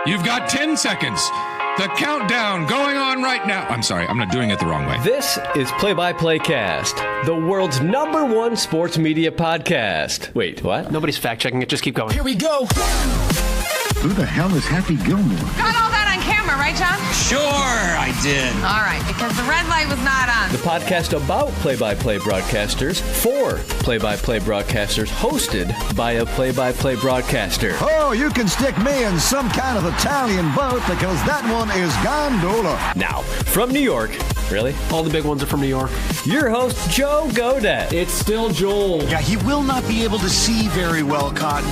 You've got 10 seconds. The countdown going on right now. I'm sorry, I'm not doing it the wrong way. This is Play-by-Play Cast, the world's #1 sports media podcast. Wait, what? Nobody's fact-checking it. Just keep going. Here we go. Who the hell is Happy Gilmore? Got all that on camera, right, John? Sure, I did. All right, because the red light was not on. The podcast about play-by-play broadcasters for play-by-play broadcasters, hosted by a play-by-play broadcaster. Oh, you can stick me in some kind of Italian boat because that one is gondola. Now, from New York, really? All the big ones are from New York. Your host, Joe Godet. It's still Joel. Yeah, he will not be able to see very well, Cotton.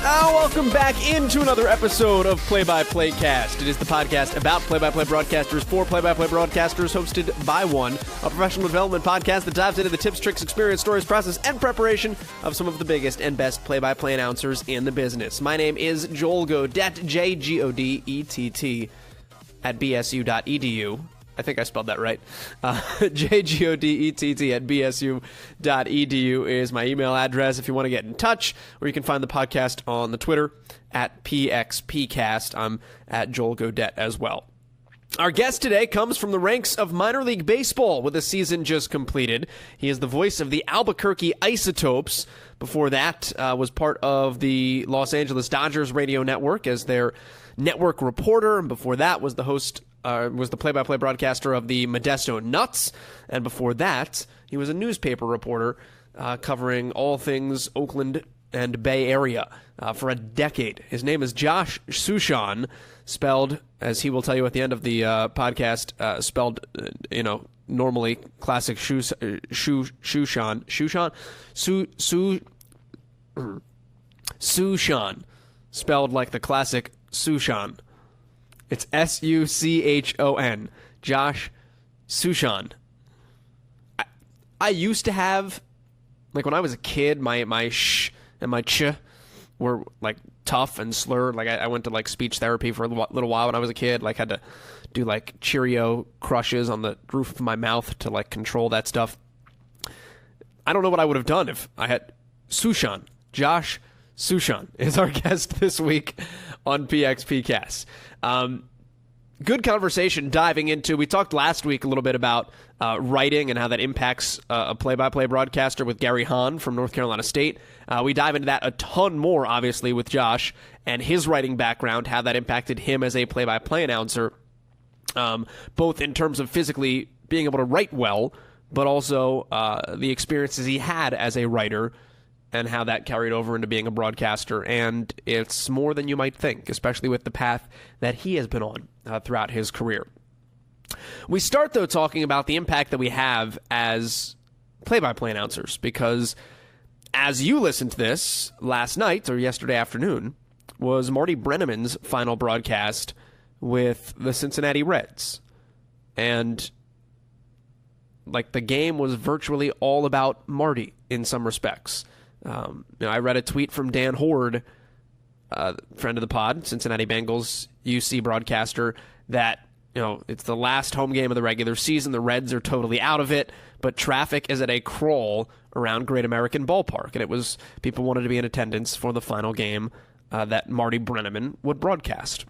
Welcome back into another episode of Play-by-Play Cast. It is the podcast about play-by-play broadcasters for play-by-play broadcasters, hosted by one, a professional development podcast that dives into the tips, tricks, experience, stories, process, and preparation of some of the biggest and best play-by-play announcers in the business. My name is Joel Godet, Jgodett, at bsu.edu. I think I spelled that right. JGODETT at bsu.edu is my email address if you want to get in touch, or you can find the podcast on the Twitter at PXPcast. I'm at Joel Godet as well. Our guest today comes from the ranks of minor league baseball with a season just completed. He is the voice of the Albuquerque Isotopes. Before that, was part of the Los Angeles Dodgers radio network as their network reporter, and before that was the host was the play-by-play broadcaster of the Modesto Nuts, and before that, he was a newspaper reporter covering all things Oakland and Bay Area for a decade. His name is Josh Suchon, spelled, as he will tell you at the end of the podcast, spelled, normally classic Suchon, spelled like the classic Suchon. It's Suchon. Josh Suchon. I used to have, like when I was a kid, my sh and my ch were like tough and slurred. Like I went to like speech therapy for a little while when I was a kid. Like had to do like Cheerio crushes on the roof of my mouth to like control that stuff. I don't know what I would have done if I had Suchon. Josh Suchon is our guest this week on PXPcast. Good conversation diving into, we talked last week a little bit about writing and how that impacts a play-by-play broadcaster with Gary Hahn from North Carolina State. We dive into that a ton more, obviously, with Josh and his writing background, how that impacted him as a play-by-play announcer, both in terms of physically being able to write well, but also the experiences he had as a writer and how that carried over into being a broadcaster. And it's more than you might think, especially with the path that he has been on throughout his career. We start, though, talking about the impact that we have as play-by-play announcers, because as you listened to this last night or yesterday afternoon was Marty Brennaman's final broadcast with the Cincinnati Reds. And like the game was virtually all about Marty in some respects. I read a tweet from Dan Horde, friend of the pod, Cincinnati Bengals UC broadcaster, that it's the last home game of the regular season. The Reds are totally out of it, but traffic is at a crawl around Great American Ballpark, and it was people wanted to be in attendance for the final game that Marty Brennaman would broadcast.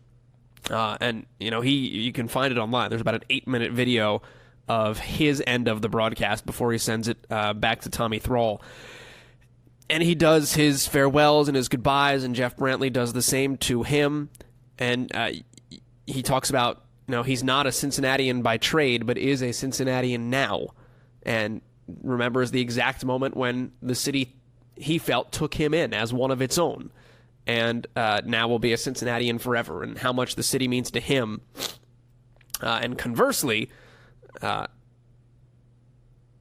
And you can find it online. There's about an 8-minute video of his end of the broadcast before he sends it back to Tommy Thrall. And he does his farewells and his goodbyes, and Jeff Brantley does the same to him. And he talks about, he's not a Cincinnatian by trade, but is a Cincinnatian now. And remembers the exact moment when the city, he felt, took him in as one of its own. And now will be a Cincinnatian forever, and how much the city means to him. And conversely,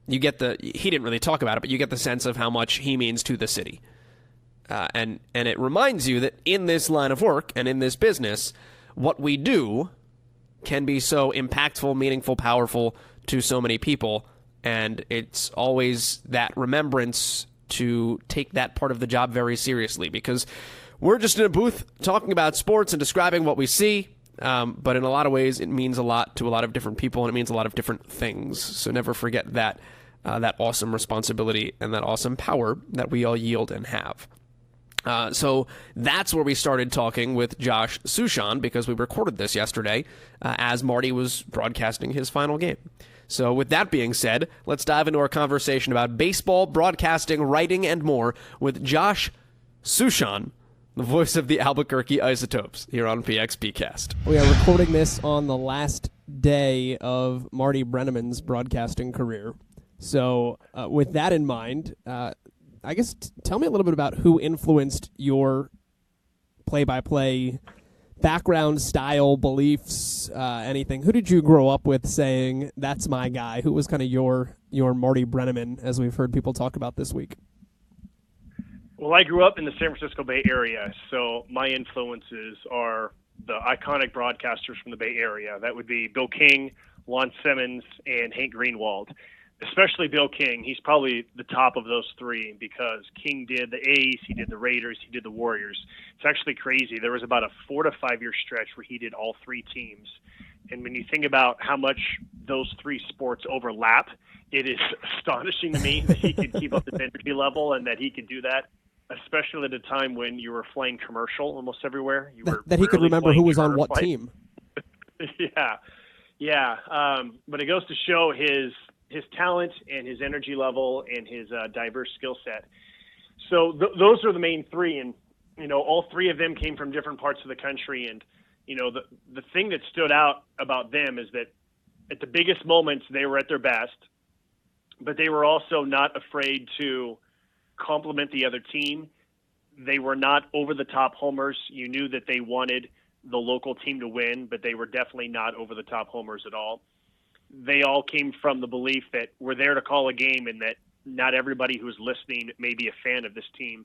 he didn't really talk about it, but you get the sense of how much he means to the city. And it reminds you that in this line of work and in this business, what we do can be so impactful, meaningful, powerful to so many people. And it's always that remembrance to take that part of the job very seriously, because we're just in a booth talking about sports and describing what we see. But in a lot of ways, it means a lot to a lot of different people, and it means a lot of different things. So never forget that awesome responsibility and that awesome power that we all yield and have. So that's where we started talking with Josh Suchon, because we recorded this yesterday as Marty was broadcasting his final game. So with that being said, let's dive into our conversation about baseball, broadcasting, writing, and more with Josh Suchon, the voice of the Albuquerque Isotopes, here on PXPcast. We are recording this on the last day of Marty Brenneman's broadcasting career. So with that in mind, I guess tell me a little bit about who influenced your play-by-play background, style, beliefs, anything. Who did you grow up with saying, that's my guy? Who was kind of your Marty Brenneman, as we've heard people talk about this week? Well, I grew up in the San Francisco Bay Area, so my influences are the iconic broadcasters from the Bay Area. That would be Bill King, Lon Simmons, and Hank Greenwald. Especially Bill King. He's probably the top of those three because King did the A's, he did the Raiders, he did the Warriors. It's actually crazy. There was about a 4 to 5 year stretch where he did all three teams. And when you think about how much those three sports overlap, it is astonishing to me that he could keep up the energy level and that he could do that, especially at a time when you were flying commercial almost everywhere. That he could remember who was on what team. Yeah. But it goes to show his talent and his energy level and his diverse skill set. So those are the main three. And, all three of them came from different parts of the country. And, the thing that stood out about them is that at the biggest moments, they were at their best, but they were also not afraid to compliment the other team. They were not over-the-top homers. You knew that they wanted the local team to win, but they were definitely not over-the-top homers at all. They all came from the belief that we're there to call a game and that not everybody who's listening may be a fan of this team.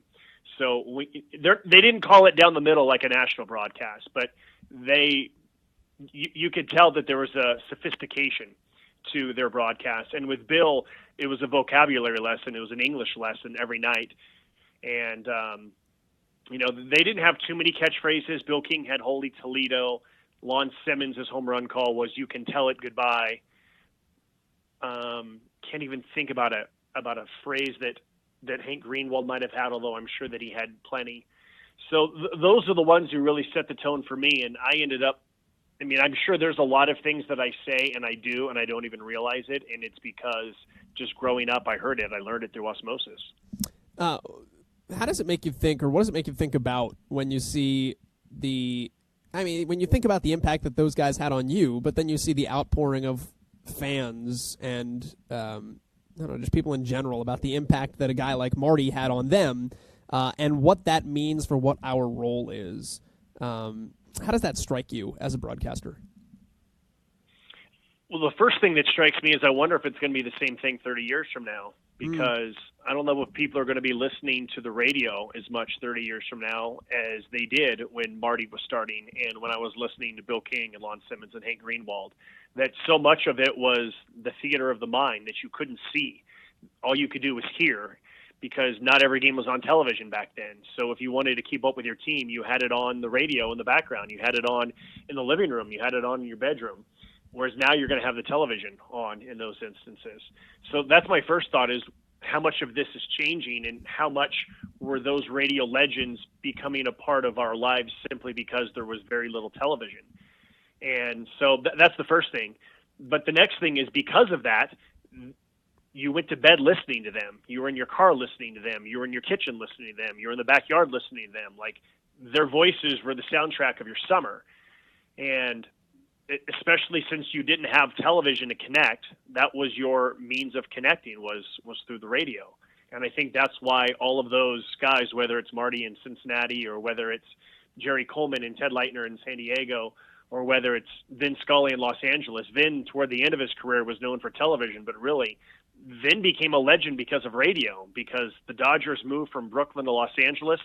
So they didn't call it down the middle like a national broadcast, but you could tell that there was a sophistication to their broadcast. And with Bill, it was a vocabulary lesson. It was an English lesson every night. And, they didn't have too many catchphrases. Bill King had Holy Toledo. Lon Simmons' home run call was "You Can Tell It Goodbye." Can't even think about a phrase that Hank Greenwald might have had, although I'm sure that he had plenty. So those are the ones who really set the tone for me. And I ended up, I'm sure there's a lot of things that I say and I do, and I don't even realize it. And it's because just growing up, I heard it. I learned it through osmosis. How does it make you think, or what does it make you think about when you see when you think about the impact that those guys had on you, but then you see the outpouring of fans and just people in general about the impact that a guy like Marty had on them, and what that means for what our role is. How does that strike you as a broadcaster? Well, the first thing that strikes me is I wonder if it's going to be the same thing 30 years from now, because I don't know if people are going to be listening to the radio as much 30 years from now as they did when Marty was starting and when I was listening to Bill King and Lon Simmons and Hank Greenwald, that so much of it was the theater of the mind that you couldn't see. All you could do was hear, because not every game was on television back then. So if you wanted to keep up with your team, you had it on the radio in the background. You had it on in the living room. You had it on in your bedroom. Whereas now you're going to have the television on in those instances. So that's my first thought, is how much of this is changing and how much were those radio legends becoming a part of our lives simply because there was very little television. And so that's the first thing. But the next thing is, because of that, you went to bed listening to them. You were in your car listening to them. You were in your kitchen listening to them. You were in the backyard listening to them. Like, their voices were the soundtrack of your summer. And especially since you didn't have television to connect, that was your means of connecting, was through the radio. And I think that's why all of those guys, whether it's Marty in Cincinnati or whether it's Jerry Coleman and Ted Leitner in San Diego, or whether it's Vin Scully in Los Angeles. Vin, toward the end of his career, was known for television, but really, Vin became a legend because of radio, because the Dodgers moved from Brooklyn to Los Angeles.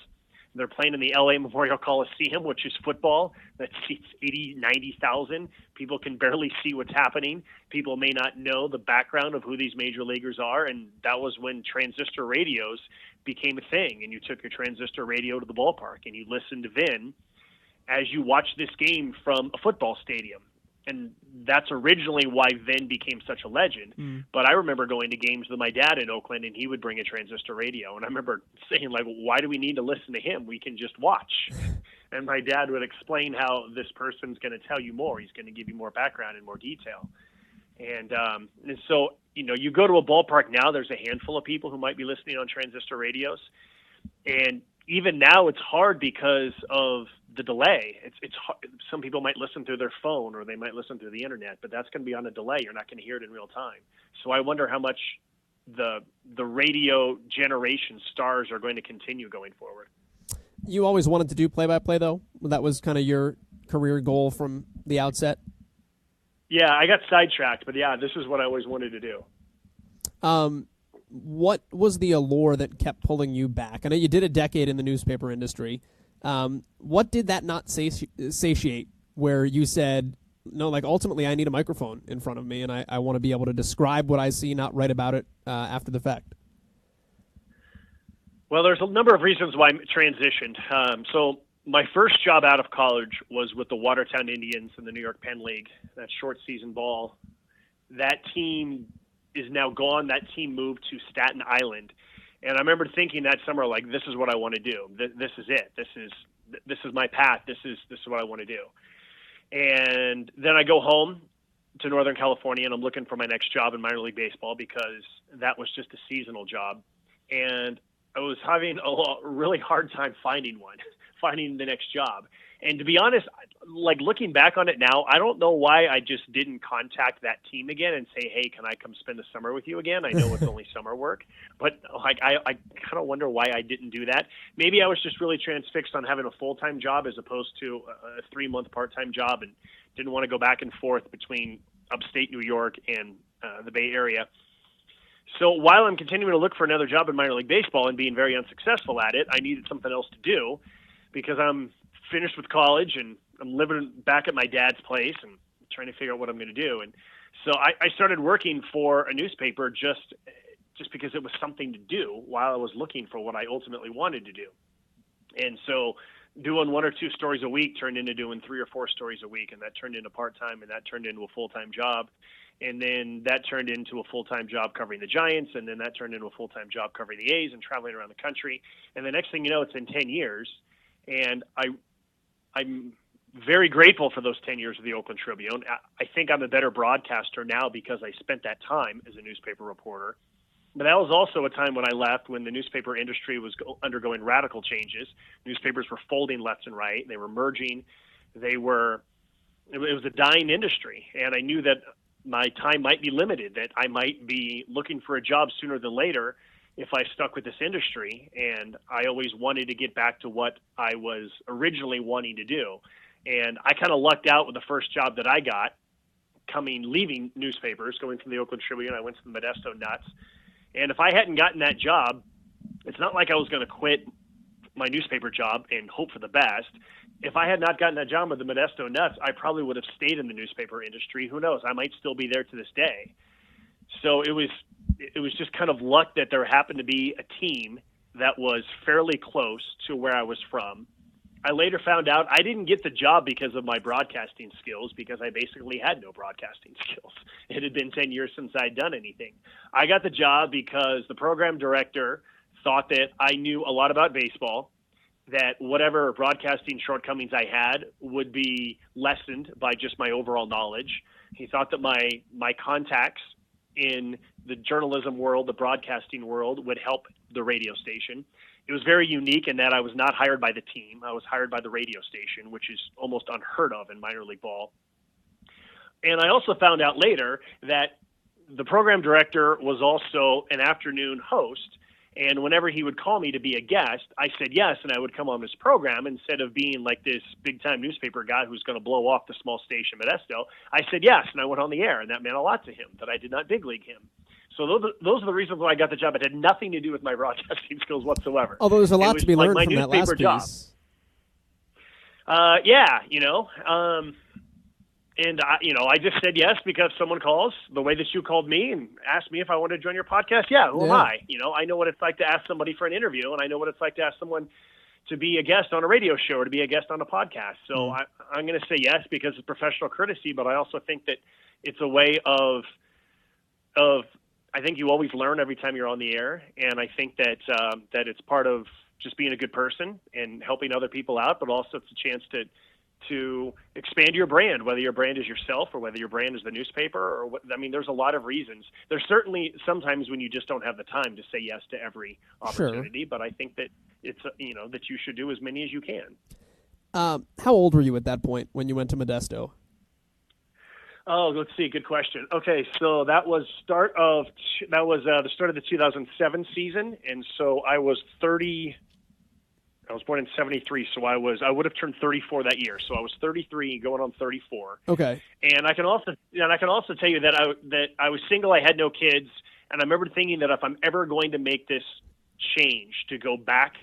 They're playing in the LA Memorial Coliseum, which is football. That seats 80, 90,000. People can barely see what's happening. People may not know the background of who these major leaguers are, and that was when transistor radios became a thing, and you took your transistor radio to the ballpark, and you listened to Vin as you watched this game from a football stadium. And that's originally why Vin became such a legend. But I remember going to games with my dad in Oakland, and he would bring a transistor radio. And I remember saying, like, why do we need to listen to him? We can just watch. And my dad would explain how this person's going to tell you more. He's going to give you more background and more detail. And so, you go to a ballpark now, there's a handful of people who might be listening on transistor radios. And even now it's hard because of the delay. It's hard. Some people might listen through their phone or they might listen through the internet, but that's going to be on a delay. You're not going to hear it in real time. So I wonder how much the radio generation stars are going to continue going forward. You always wanted to do play-by-play, though? That was kind of your career goal from the outset? Yeah, I got sidetracked, but yeah, this is what I always wanted to do. What was the allure that kept pulling you back? I know you did a decade in the newspaper industry. What did that not satiate where you said, no, like ultimately I need a microphone in front of me and I want to be able to describe what I see, not write about it after the fact? Well, there's a number of reasons why I transitioned. So my first job out of college was with the Watertown Indians in the New York Penn League, that short season ball. That team is now gone. That team moved to Staten Island. And I remember thinking that summer, like, this is what I want to do. This is it. This is my path. This is what I want to do. And then I go home to Northern California, and I'm looking for my next job in minor league baseball because that was just a seasonal job. And I was having a really hard time finding the next job. And to be honest, like looking back on it now, I don't know why I just didn't contact that team again and say, hey, can I come spend the summer with you again? I know it's only summer work, but like I kind of wonder why I didn't do that. Maybe I was just really transfixed on having a full-time job as opposed to a 3-month part-time job and didn't want to go back and forth between upstate New York and the Bay Area. So while I'm continuing to look for another job in minor league baseball and being very unsuccessful at it, I needed something else to do because I'm finished with college and I'm living back at my dad's place and trying to figure out what I'm going to do. And so I started working for a newspaper just because it was something to do while I was looking for what I ultimately wanted to do. And so doing 1 or 2 stories a week turned into doing 3 or 4 stories a week, and that turned into part-time, and that turned into a full-time job. And then that turned into a full-time job covering the Giants, and then that turned into a full-time job covering the A's and traveling around the country. And the next thing you know, it's been 10 years, and I'm very grateful for those 10 years of the Oakland Tribune. I think I'm a better broadcaster now because I spent that time as a newspaper reporter. But that was also a time when I left when the newspaper industry was undergoing radical changes. Newspapers were folding left and right. They were merging. It was a dying industry. And I knew that my time might be limited, that I might be looking for a job sooner than later if I stuck with this industry. And I always wanted to get back to what I was originally wanting to do. And I kind of lucked out with the first job that I got, leaving newspapers, going from the Oakland Tribune. I went to the Modesto Nuts. And if I hadn't gotten that job, it's not like I was going to quit my newspaper job and hope for the best. If I had not gotten that job with the Modesto Nuts, I probably would have stayed in the newspaper industry. Who knows? I might still be there to this day. So it was just kind of luck that there happened to be a team that was fairly close to where I was from. I later found out I didn't get the job because of my broadcasting skills, because I basically had no broadcasting skills. It had been 10 years since I'd done anything. I got the job because the program director thought that I knew a lot about baseball, that whatever broadcasting shortcomings I had would be lessened by just my overall knowledge. He thought that my contacts in the journalism world, the broadcasting world, would help the radio station. It was very unique in that I was not hired by the team. I was hired by the radio station, which is almost unheard of in minor league ball. And I also found out later that the program director was also an afternoon host. And whenever he would call me to be a guest, I said yes, and I would come on his program instead of being like this big-time newspaper guy who's going to blow off the small station Modesto. I said yes, and I went on the air, and that meant a lot to him, that I did not big league him. So those are the reasons why I got the job. It had nothing to do with my broadcasting skills whatsoever. Although there's a lot to be learned from that last piece. Yeah, and I just said yes because someone calls the way that you called me and asked me if I wanted to join your podcast. Yeah, who am I? I know what it's like to ask somebody for an interview, and I know what it's like to ask someone to be a guest on a radio show or to be a guest on a podcast. So I'm going to say yes because it's professional courtesy, but I also think that it's a way of I think you always learn every time you're on the air, and I think that that it's part of just being a good person and helping other people out, but also it's a chance to expand your brand, whether your brand is yourself or whether your brand is the newspaper or what. I mean, there's a lot of reasons. There's certainly sometimes when you just don't have the time to say yes to every opportunity, but I think that it's, that you should do as many as you can. How old were you at that point when you went to Modesto? Oh, let's see. Good question. Okay, so that was the start of the 2007 season, and so I was 30. I was born in 73, so I would have turned 34 that year. So I was 33, going on 34. Okay. And I can also tell you that I was single. I had no kids, and I remember thinking that if I'm ever going to make this change to go back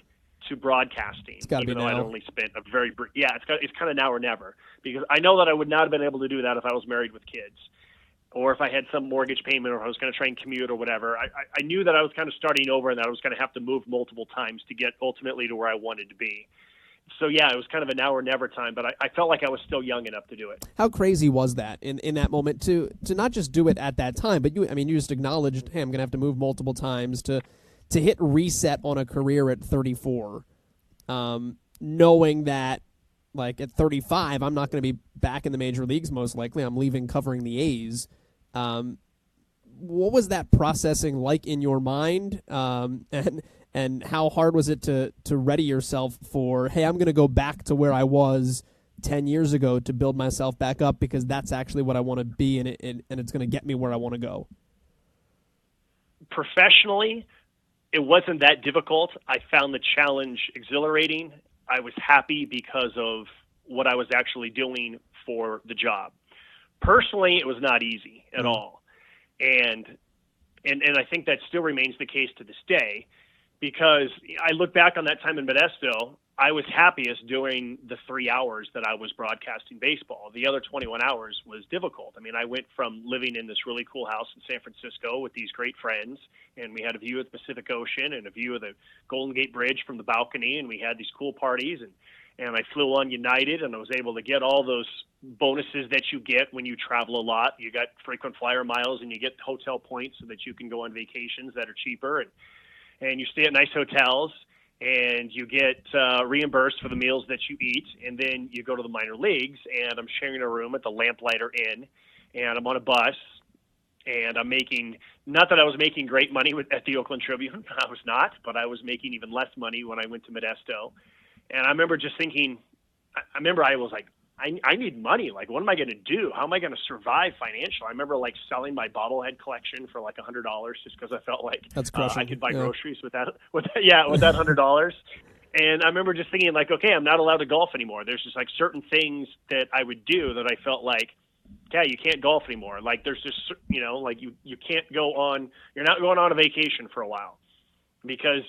to broadcasting, even though I'd only spent a very brief, it's kind of now or never, because I know that I would not have been able to do that if I was married with kids, or if I had some mortgage payment, or if I was going to try and commute or whatever. I knew that I was kind of starting over and that I was going to have to move multiple times to get ultimately to where I wanted to be. So yeah, it was kind of a now or never time, but I felt like I was still young enough to do it. How crazy was that in that moment to not just do it at that time, but you just acknowledged, hey, I'm going to have to move multiple times to hit reset on a career at 34, knowing that, like, at 35, I'm not going to be back in the major leagues most likely. I'm leaving covering the A's. What was that processing like in your mind, and how hard was it to ready yourself for, hey, I'm going to go back to where I was 10 years ago to build myself back up because that's actually what I want to be, and it's going to get me where I want to go? Professionally, it wasn't that difficult. I found the challenge exhilarating. I was happy because of what I was actually doing for the job. Personally, it was not easy at all. And I think that still remains the case to this day, because I look back on that time in Modesto, I was happiest during the 3 hours that I was broadcasting baseball. The other 21 hours was difficult. I mean, I went from living in this really cool house in San Francisco with these great friends, and we had a view of the Pacific Ocean and a view of the Golden Gate Bridge from the balcony, and we had these cool parties, and I flew on United, and I was able to get all those bonuses that you get when you travel a lot. You got frequent flyer miles, and you get hotel points so that you can go on vacations that are cheaper, and you stay at nice hotels, and you get reimbursed for the meals that you eat, and then you go to the minor leagues, and I'm sharing a room at the Lamplighter Inn, and I'm on a bus, and I'm making, not that I was making great money at the Oakland Tribune, I was not, but I was making even less money when I went to Modesto. And I remember just thinking, I was like, I need money. Like, what am I going to do? How am I going to survive financially? I remember, like, selling my bobblehead collection for like $100 just because I felt like I could buy groceries with that $100. And I remember just thinking, like, okay, I'm not allowed to golf anymore. There's just like certain things that I would do that I felt like, yeah, you can't golf anymore. Like, there's just, like you can't go on. You're not going on a vacation for a while because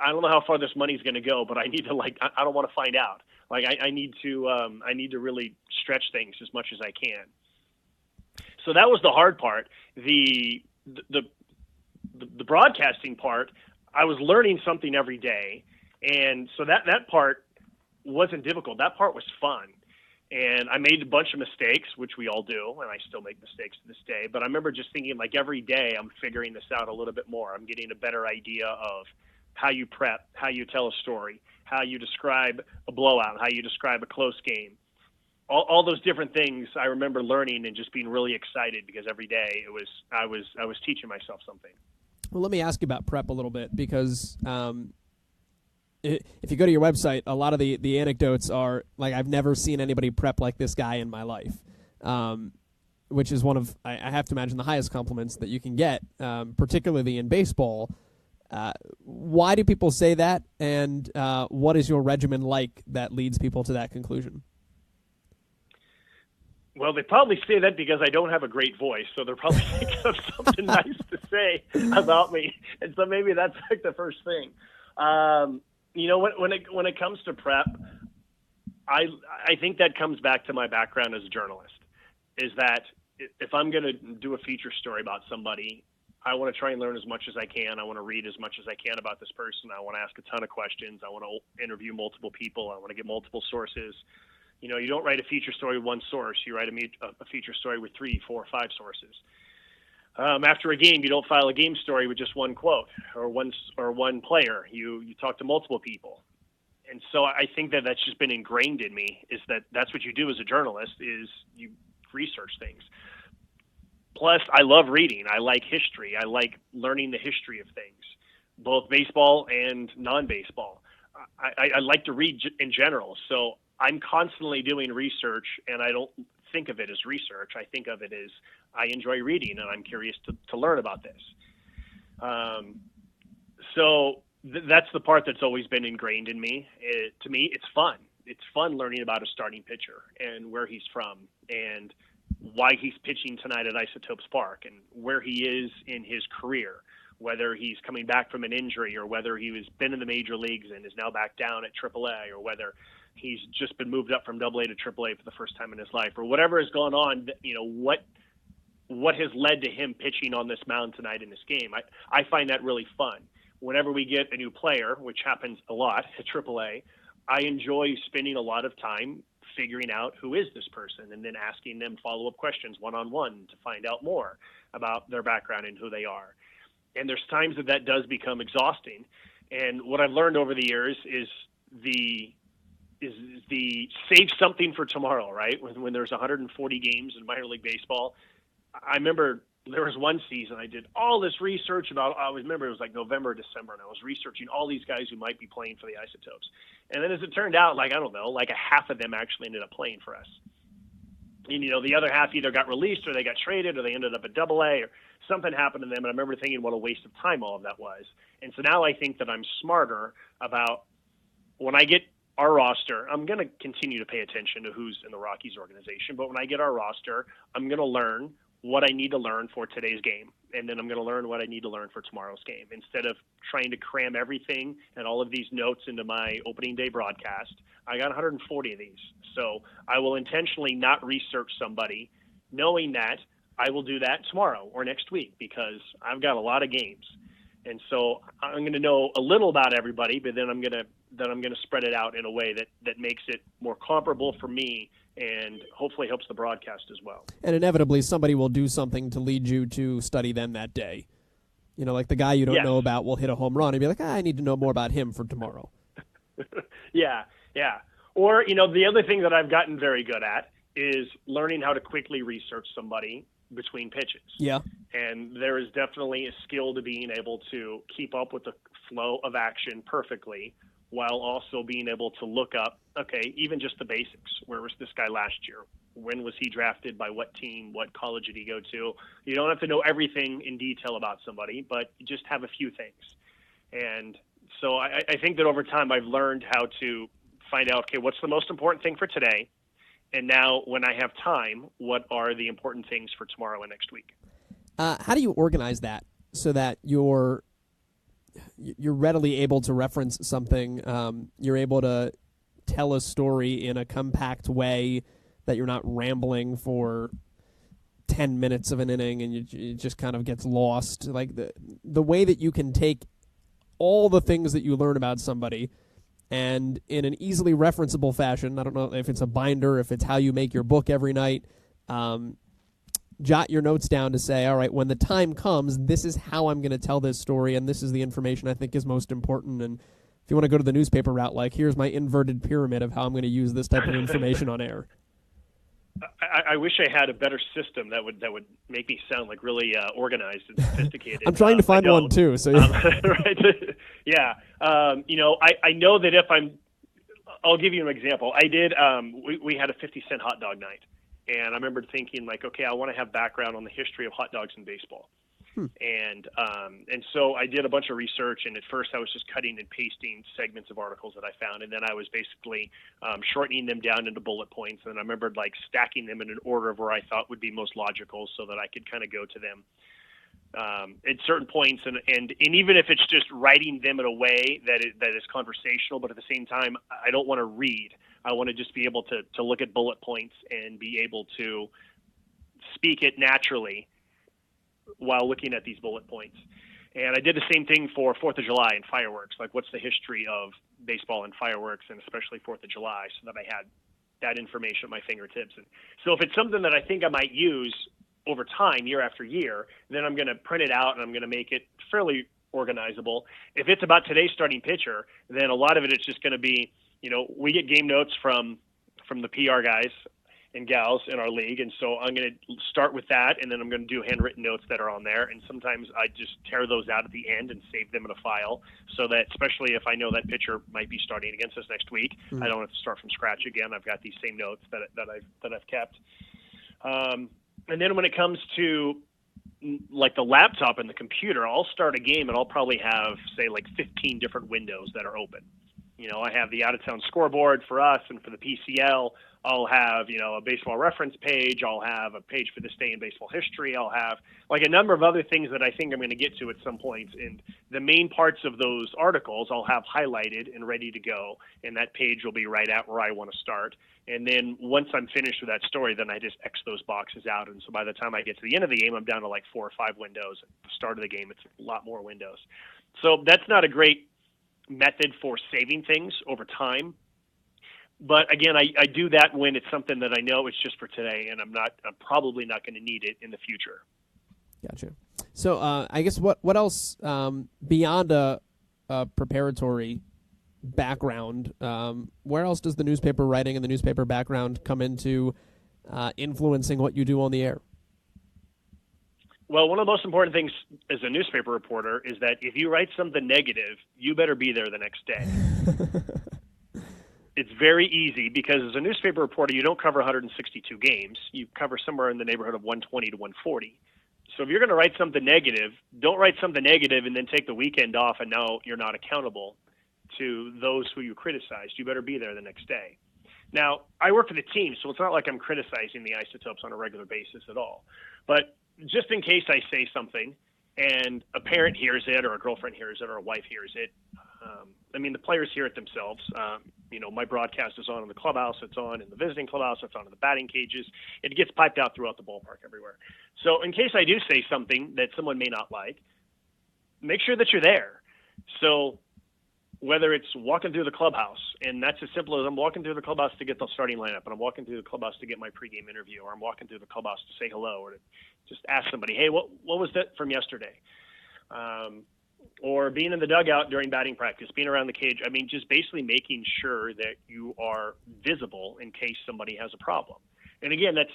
I don't know how far this money's going to go, but I need to, like, I don't want to find out. Like, I need to really stretch things as much as I can. So that was the hard part. The broadcasting part, I was learning something every day. And so that part wasn't difficult. That part was fun. And I made a bunch of mistakes, which we all do, and I still make mistakes to this day. But I remember just thinking, like, every day I'm figuring this out a little bit more. I'm getting a better idea of how you prep, how you tell a story, how you describe a blowout, how you describe a close game. All those different things I remember learning and just being really excited because every day I was teaching myself something. Well, let me ask you about prep a little bit because if you go to your website, a lot of the anecdotes are like, I've never seen anybody prep like this guy in my life, which is one of, I have to imagine, the highest compliments that you can get, particularly in baseball. Why do people say that, and what is your regimen like that leads people to that conclusion? Well, they probably say that because I don't have a great voice, so they're probably thinking of something nice to say about me, and so maybe that's like the first thing. When it comes to prep, I think that comes back to my background as a journalist, is that if I'm going to do a feature story about somebody, I want to try and learn as much as I can. I want to read as much as I can about this person. I want to ask a ton of questions. I want to interview multiple people. I want to get multiple sources. You know, you don't write a feature story with one source. You write a feature story with 3, 4, 5 sources. After a game, you don't file a game story with just one quote or one player. You talk to multiple people. And so I think that that's just been ingrained in me, is that that's what you do as a journalist, is you research things. Plus, I love reading. I like history. I like learning the history of things, both baseball and non-baseball. I like to read in general. So I'm constantly doing research, and I don't think of it as research. I think of it as I enjoy reading, and I'm curious to learn about this. That's the part that's always been ingrained in me. To me, it's fun. It's fun learning about a starting pitcher and where he's from and why he's pitching tonight at Isotopes Park and where he is in his career, whether he's coming back from an injury or whether he has been in the major leagues and is now back down at AAA, or whether he's just been moved up from AA to AAA for the first time in his life, or whatever has gone on. You know, what has led to him pitching on this mound tonight in this game. I find that really fun. Whenever we get a new player, which happens a lot at AAA, I enjoy spending a lot of time figuring out who is this person and then asking them follow-up questions one-on-one to find out more about their background and who they are. And there's times that does become exhausting. And what I've learned over the years is the save something for tomorrow, right? When there's 140 games in minor league baseball, I remember there was one season I did all this research about, I remember it was like November or December, and I was researching all these guys who might be playing for the Isotopes. And then as it turned out, like a half of them actually ended up playing for us. And, you know, the other half either got released or they got traded or they ended up at AA or something happened to them. And I remember thinking what a waste of time all of that was. And so now I think that I'm smarter about when I get our roster, I'm going to continue to pay attention to who's in the Rockies organization. But when I get our roster, I'm going to learn what I need to learn for today's game. And then I'm going to learn what I need to learn for tomorrow's game. Instead of trying to cram everything and all of these notes into my opening day broadcast, I got 140 of these. So I will intentionally not research somebody, knowing that I will do that tomorrow or next week because I've got a lot of games. And so I'm going to know a little about everybody, but then I'm going to spread it out in a way that makes it more comparable for me and hopefully helps the broadcast as well. And inevitably, somebody will do something to lead you to study them that day. You know, like the guy you don't know about will hit a home run and be like, I need to know more about him for tomorrow. Yeah. Or, you know, the other thing that I've gotten very good at is learning how to quickly research somebody between pitches. Yeah. And there is definitely a skill to being able to keep up with the flow of action perfectly while also being able to look up, okay, even just the basics. Where was this guy last year? When was he drafted? By what team? What college did he go to? You don't have to know everything in detail about somebody, but you just have a few things. And so I think that over time I've learned how to find out, okay, what's the most important thing for today? And now when I have time, what are the important things for tomorrow and next week? How do you organize that so that you're readily able to reference something, you're able to tell a story in a compact way, that you're not rambling for 10 minutes of an inning and it just kind of gets lost? Like the way that you can take all the things that you learn about somebody and in an easily referenceable fashion, I don't know if it's a binder, if it's how you make your book every night, jot your notes down to say, all right, when the time comes, this is how I'm going to tell this story, and this is the information I think is most important. And if you want to go to the newspaper route, like, here's my inverted pyramid of how I'm going to use this type of information on air. I wish I had a better system that would make me sound like really organized and sophisticated. I'm trying to find one too. So right, yeah. You know, I know that I'll give you an example. I did. We had a 50-cent hot dog night, and I remember thinking like, okay, I want to have background on the history of hot dogs in baseball. And so I did a bunch of research, and at first I was just cutting and pasting segments of articles that I found, and then I was basically shortening them down into bullet points, and I remembered like stacking them in an order of where I thought would be most logical so that I could kind of go to them at certain points, and even if it's just writing them in a way that is conversational, but at the same time I don't want to read. I want to just be able to look at bullet points and be able to speak it naturally while looking at these bullet points. And I did the same thing for 4th of July and fireworks. Like, what's the history of baseball and fireworks, and especially 4th of July, so that I had that information at my fingertips. And so if it's something that I think I might use over time, year after year, then I'm going to print it out and I'm going to make it fairly organizable. If it's about today's starting pitcher, then a lot of it is just going to be, we get game notes from the PR guys and gals in our league, and so I'm going to start with that, and then I'm going to do handwritten notes that are on there, and sometimes I just tear those out at the end and save them in a file, so that especially if I know that pitcher might be starting against us next week, I don't have to start from scratch again. I've got these same notes that I've kept. And then when it comes to like the laptop and the computer, I'll start a game and I'll probably have, say, like 15 different windows that are open. I have the out-of-town scoreboard for us and for the PCL. I'll have, a baseball reference page. I'll have a page for this day in baseball history. I'll have like a number of other things that I think I'm going to get to at some point. And the main parts of those articles I'll have highlighted and ready to go. And that page will be right at where I want to start. And then once I'm finished with that story, then I just X those boxes out. And so by the time I get to the end of the game, I'm down to like 4 or 5 windows. At the start of the game, it's a lot more windows. So that's not a great method for saving things over time. But again, I do that when it's something that I know it's just for today, and I'm probably not going to need it in the future. Gotcha. So I guess what else beyond a preparatory background, where else does the newspaper writing and the newspaper background come into influencing what you do on the air? Well, one of the most important things as a newspaper reporter is that if you write something negative, you better be there the next day. It's very easy because as a newspaper reporter, you don't cover 162 games. You cover somewhere in the neighborhood of 120 to 140. So if you're going to write something negative, don't write something negative and then take the weekend off and now you're not accountable to those who you criticized. You better be there the next day. Now, I work for the team, so it's not like I'm criticizing the Isotopes on a regular basis at all. But just in case I say something and a parent hears it or a girlfriend hears it or a wife hears it, the players hear it themselves. My broadcast is on in the clubhouse. It's on in the visiting clubhouse. It's on in the batting cages. It gets piped out throughout the ballpark everywhere. So in case I do say something that someone may not like, make sure that you're there. So whether it's walking through the clubhouse, and that's as simple as I'm walking through the clubhouse to get the starting lineup, and I'm walking through the clubhouse to get my pregame interview, or I'm walking through the clubhouse to say hello, or to just ask somebody, hey, what was that from yesterday? Or being in the dugout during batting practice, being around the cage. Just basically making sure that you are visible in case somebody has a problem. And again, that's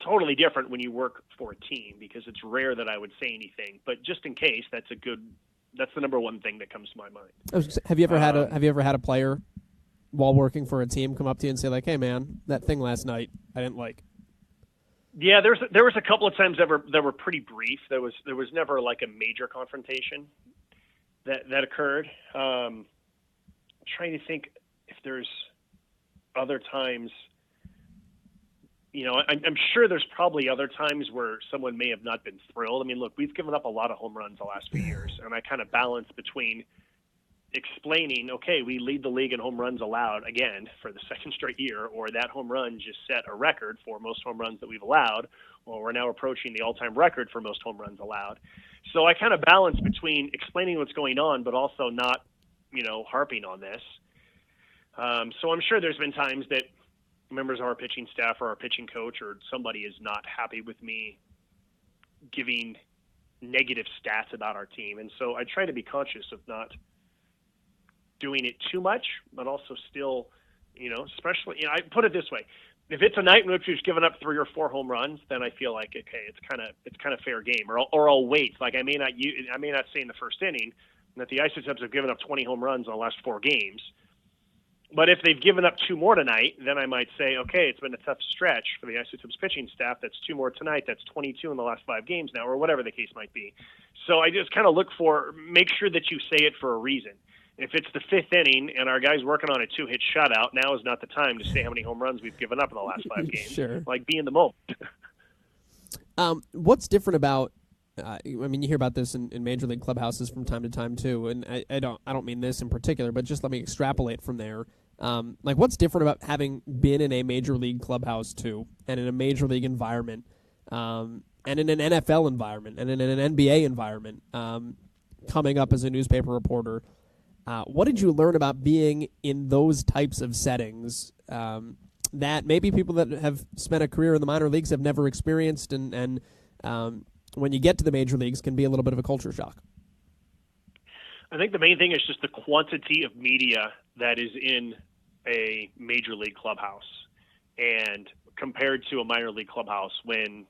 totally different when you work for a team because it's rare that I would say anything. But just in case, that's the number one thing that comes to my mind. Have you ever had a player while working for a team come up to you and say like, "Hey, man, that thing last night I didn't like"? Yeah, there was a couple of times that were pretty brief. There was never like a major confrontation that occurred. I'm trying to think if there's other times. I'm sure there's probably other times where someone may have not been thrilled. Look, we've given up a lot of home runs the last few years, and I kind of balance between explaining, okay, we lead the league in home runs allowed again for the second straight year, or that home run just set a record for most home runs that we've allowed, or we're now approaching the all-time record for most home runs allowed. So I kind of balance between explaining what's going on, but also not, harping on this. So I'm sure there's been times that members of our pitching staff or our pitching coach or somebody is not happy with me giving negative stats about our team. And so I try to be conscious of not doing it too much, but also still, especially, I put it this way. If it's a night in which we've given up 3 or 4 home runs, then I feel like, okay, it's kind of fair game, or I'll wait. Like I may not say in the first inning that the Isotopes have given up 20 home runs in the last 4 games. But if they've given up 2 more tonight, then I might say, okay, it's been a tough stretch for the Isotopes pitching staff. That's 2 more tonight. That's 22 in the last 5 games now, or whatever the case might be. So I just kind of make sure that you say it for a reason. If it's the 5th inning and our guy's working on a 2-hit shutout, now is not the time to say how many home runs we've given up in the last 5 games. Sure. Like, be in the moment. What's different about? You hear about this in major league clubhouses from time to time too, and I don't mean this in particular, but just let me extrapolate from there. What's different about having been in a major league clubhouse too, and in a major league environment, and in an NFL environment and in an NBA environment, coming up as a newspaper reporter, what did you learn about being in those types of settings that maybe people that have spent a career in the minor leagues have never experienced, and when you get to the major leagues can be a little bit of a culture shock? I think the main thing is just the quantity of media that is in a major league clubhouse, and compared to a minor league clubhouse, when,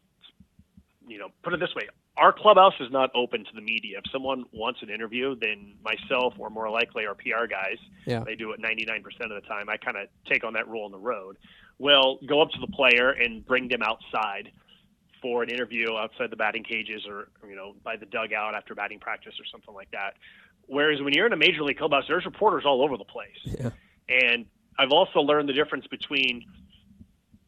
put it this way, our clubhouse is not open to the media. If someone wants an interview, then myself, or more likely our PR guys, they do it 99% of the time. I kind of take on that role on the road. We'll go up to the player and bring them outside for an interview outside the batting cages, or by the dugout after batting practice or something like that. Whereas when you're in a major league clubhouse, there's reporters all over the place. Yeah. And I've also learned the difference between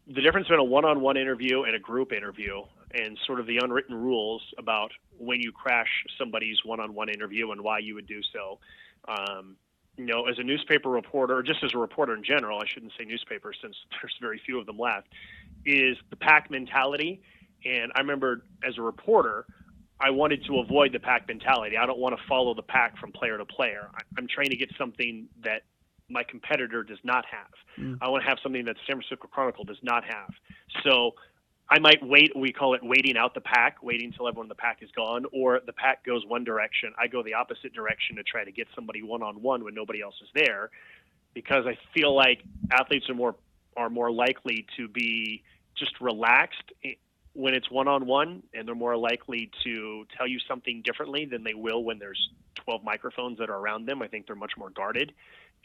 a one-on-one interview and a group interview, and sort of the unwritten rules about when you crash somebody's one-on-one interview and why you would do so. As a newspaper reporter, or just as a reporter in general, I shouldn't say newspaper since there's very few of them left, is the pack mentality. And I remember as a reporter, I wanted to avoid the pack mentality. I don't want to follow the pack from player to player. I'm trying to get something that my competitor does not have. I want to have something that San Francisco Chronicle does not have. So I might wait. We call it waiting out the pack, waiting until everyone in the pack is gone, or the pack goes one direction. I go the opposite direction to try to get somebody one-on-one when nobody else is there, because I feel like athletes are more likely to be just relaxed when it's one-on-one, and they're more likely to tell you something differently than they will when there's 12 microphones that are around them. I think they're much more guarded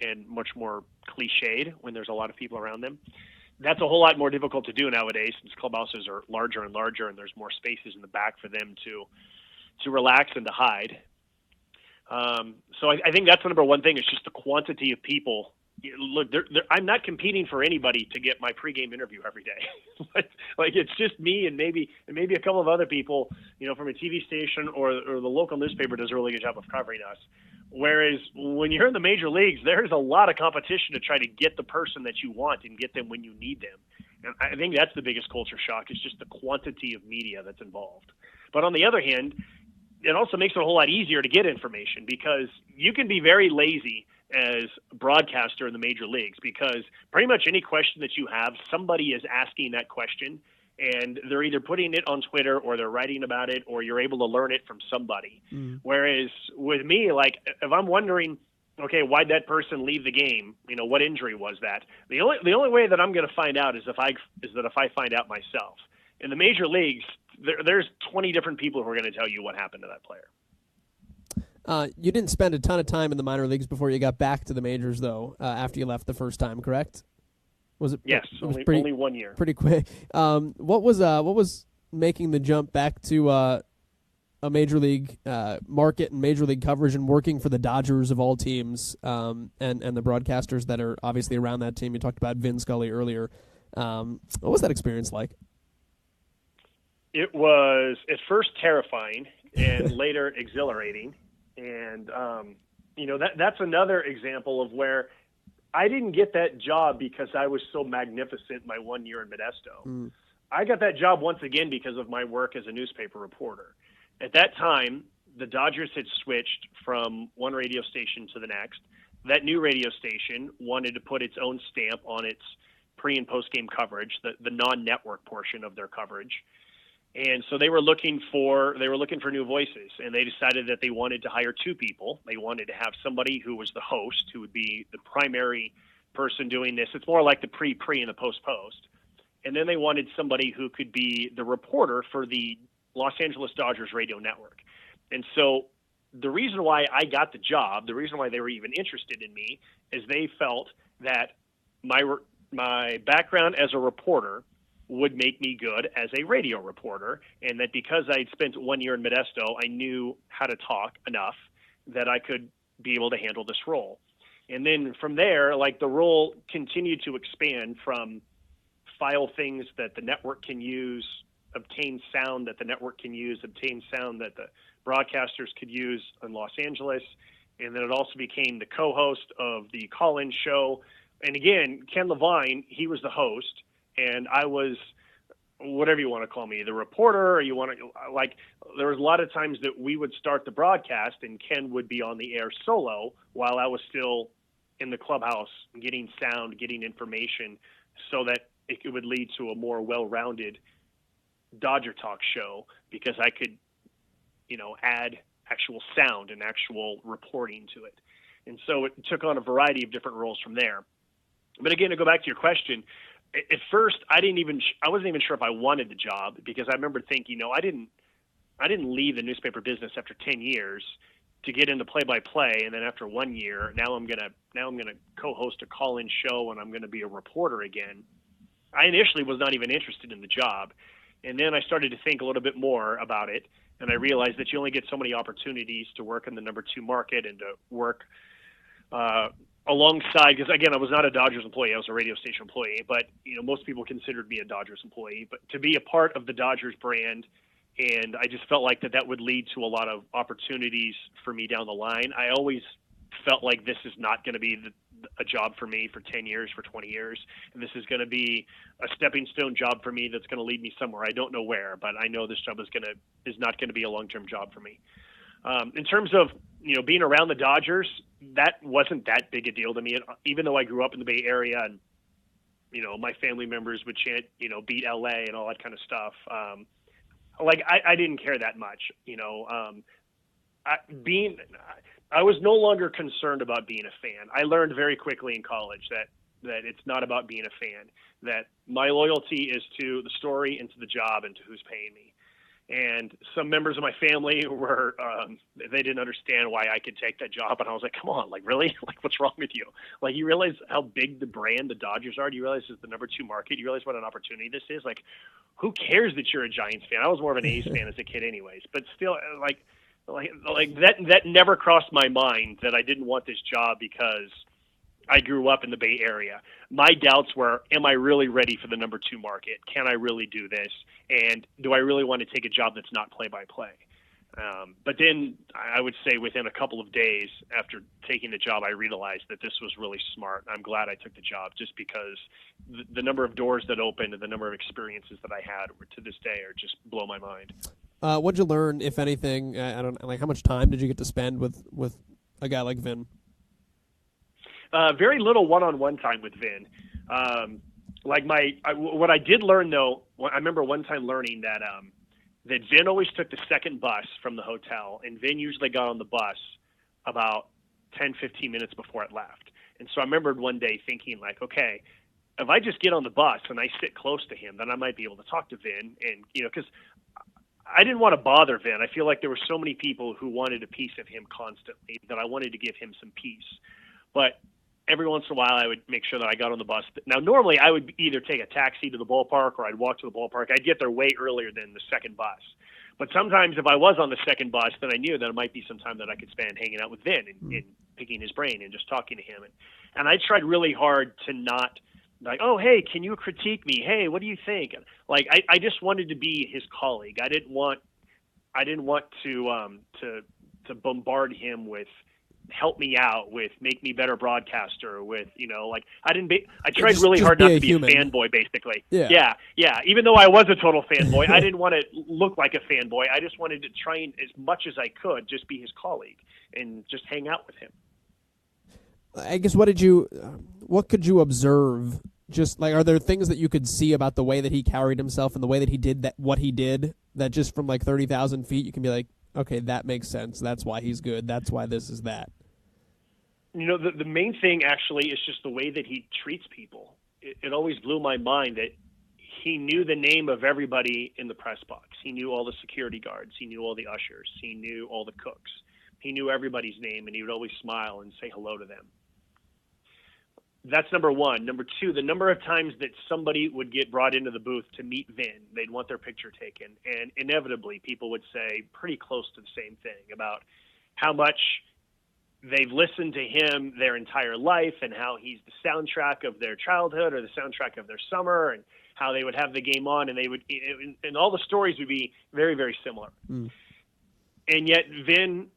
and much more cliched when there's a lot of people around them. That's a whole lot more difficult to do nowadays, since clubhouses are larger and larger, and there's more spaces in the back for them to relax and to hide. So I think that's the number one thing, is just the quantity of people. Look, I'm not competing for anybody to get my pregame interview every day. like it's just me and maybe a couple of other people, from a TV station or the local newspaper does a really good job of covering us. Whereas when you're in the major leagues, there's a lot of competition to try to get the person that you want and get them when you need them. And I think that's the biggest culture shock, is just the quantity of media that's involved. But on the other hand, it also makes it a whole lot easier to get information, because you can be very lazy as a broadcaster in the major leagues, because pretty much any question that you have, somebody is asking that question, and they're either putting it on Twitter or they're writing about it, or you're able to learn it from somebody. Whereas with me, like, if I'm wondering, okay, why'd that person leave the game? What injury was that? The only way that I'm going to find out is if I find out myself. In the major leagues, there's 20 different people who are going to tell you what happened to that player. You didn't spend a ton of time in the minor leagues before you got back to the majors, though, after you left the first time, correct? Was it? Yes, it was only 1 year. Pretty quick. What was making the jump back to a major league market and major league coverage, and working for the Dodgers of all teams, and the broadcasters that are obviously around that team? You talked about Vin Scully earlier. What was that experience like? It was at first terrifying and later exhilarating. And, that's another example of where I didn't get that job because I was so magnificent my 1 year in Modesto. I got that job once again because of my work as a newspaper reporter. At that time, the Dodgers had switched from one radio station to the next. That new radio station wanted to put its own stamp on its pre- and post-game coverage, the non-network portion of their coverage. And so they were looking for new voices, and they decided that they wanted to hire two people. They wanted to have somebody who was the host, who would be the primary person doing this. It's more like the pre and the post. And then they wanted somebody who could be the reporter for the Los Angeles Dodgers radio network. And so the reason why I got the job, the reason why they were even interested in me, is they felt that my background as a reporter would make me good as a radio reporter, and that because I had spent 1 year in Modesto, I knew how to talk enough that I could be able to handle this role. And then from there, like, the role continued to expand from file things that the network can use, obtain sound that the network can use, obtain sound that the broadcasters could use in Los Angeles. And then it also became the co-host of the call-in show. And again, Ken Levine, he was the host, and I was whatever you want to call me, the reporter, or you want to, like, there was a lot of times that we would start the broadcast and Ken would be on the air solo while I was still in the clubhouse getting sound, getting information, so that it would lead to a more well-rounded Dodger Talk show, because I could, add actual sound and actual reporting to it. And so it took on a variety of different roles from there. But again, to go back to your question, at first I wasn't even sure if I wanted the job, because I remember thinking, I didn't leave the newspaper business after 10 years to get into play-by-play, and then after 1 year, now I'm gonna co-host a call-in show and I'm gonna be a reporter again. I initially was not even interested in the job, and then I started to think a little bit more about it, and I realized that you only get so many opportunities to work in the number 2 market and to work alongside, because again, I was not a Dodgers employee, I was a radio station employee, but most people considered me a Dodgers employee. But to be a part of the Dodgers brand, and I just felt like that would lead to a lot of opportunities for me down the line. I always felt like this is not going to be a job for me for 10 years, for 20 years, and this is going to be a stepping stone job for me that's going to lead me somewhere. I don't know where, but I know this job is not going to be a long-term job for me. In terms of being around the Dodgers, that wasn't that big a deal to me. Even though I grew up in the Bay Area, and my family members would chant, beat LA and all that kind of stuff. I didn't care that much. I was no longer concerned about being a fan. I learned very quickly in college that it's not about being a fan. That my loyalty is to the story and to the job and to who's paying me. And some members of my family were, they didn't understand why I could take that job. And I was like, come on, really? What's wrong with you? You realize how big the brand the Dodgers are? Do you realize it's the number 2 market? Do you realize what an opportunity this is? Who cares that you're a Giants fan? I was more of an A's fan as a kid anyways. But still, that never crossed my mind that I didn't want this job because I grew up in the Bay Area. My doubts were, am I really ready for the number 2 market? Can I really do this? And do I really want to take a job that's not play-by-play? But then I would say within a couple of days after taking the job, I realized that this was really smart. I'm glad I took the job, just because the number of doors that opened and the number of experiences that I had to this day are just blow my mind. What'd you learn, if anything? I don't how much time did you get to spend with a guy like Vin? Very little one-on-one time with Vin. What I did learn, though, I remember one time learning that Vin always took the second bus from the hotel, and Vin usually got on the bus about 10, 15 minutes before it left. And so I remembered one day thinking, okay, if I just get on the bus and I sit close to him, then I might be able to talk to Vin. And, because I didn't want to bother Vin. I feel like there were so many people who wanted a piece of him constantly that I wanted to give him some peace. But every once in a while, I would make sure that I got on the bus. Now, normally, I would either take a taxi to the ballpark or I'd walk to the ballpark. I'd get there way earlier than the second bus. But sometimes if I was on the second bus, then I knew that it might be some time that I could spend hanging out with Vin and picking his brain and just talking to him. And I tried really hard to not, oh, hey, can you critique me? Hey, what do you think? I just wanted to be his colleague. I didn't want to bombard him with, help me out, with make me better broadcaster, with I tried really hard not to be a fanboy, basically. Yeah. Even though I was a total fanboy, I didn't want to look like a fanboy. I just wanted to try and, as much as I could, just be his colleague and just hang out with him. I guess what could you observe? Just are there things that you could see about the way that he carried himself and the way that he did what he did, that just from 30,000 feet you can be like, okay, that makes sense. That's why he's good. That's why this is that. The main thing actually is just the way that he treats people. It always blew my mind that he knew the name of everybody in the press box. He knew all the security guards. He knew all the ushers. He knew all the cooks. He knew everybody's name, and he would always smile and say hello to them. That's number one. Number two, the number of times that somebody would get brought into the booth to meet Vin, they'd want their picture taken, and inevitably people would say pretty close to the same thing about how much they've listened to him their entire life and how he's the soundtrack of their childhood or the soundtrack of their summer, and how they would have the game on, and they would, and all the stories would be very, very similar. And yet Vin